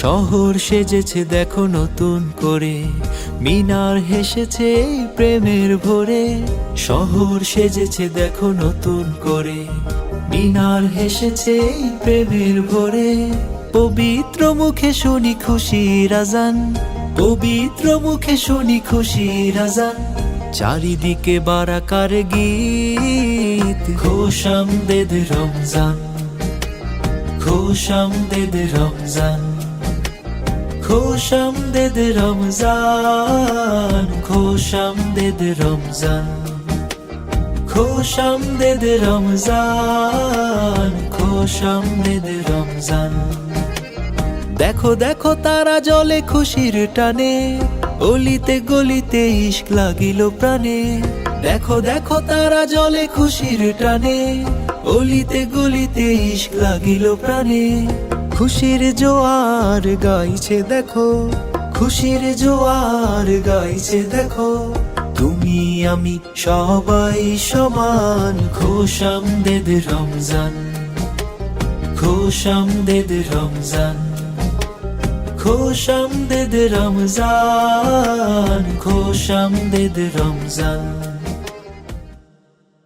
শহর সেজেছে দেখো নতুন করে, মিনার হেসেছে এই প্রেমের ভোরে। শহর সেজেছে দেখো নতুন করে, মিনার হেসেছে এই প্রেমের ভোরে। পবিত্র মুখে শুনি খুশির আজান, পবিত্র মুখে শুনি খুশির আজান। চারিদিকে বারাকার গীত, খোশ আমদেদ রমজান, খোশ আমদেদ রমজান, খোশ আমদেদ রমজান, খোশ আমদেদ রমজান, খোশ আমদেদ রমজান, খোশ আমদেদ রমজান। দেখো দেখো তারা জ্বলে খুশির টানে, অলিতে গলিতে ইশক লাগিল প্রাণে। দেখো দেখো তারা জ্বলে খুশির টানে, অলিতে গলিতে ইশক লাগিল প্রাণে। খুশির জোয়ার গাইছে দেখো, খুশির জোয়ার গাইছে দেখো। তুমি আমি সবাই সমান, খোশ আমদেদ রমজান, খোশ আমদেদ রমজান, খোশ আমদেদ রমজান, খোশ আমদেদ রমজান।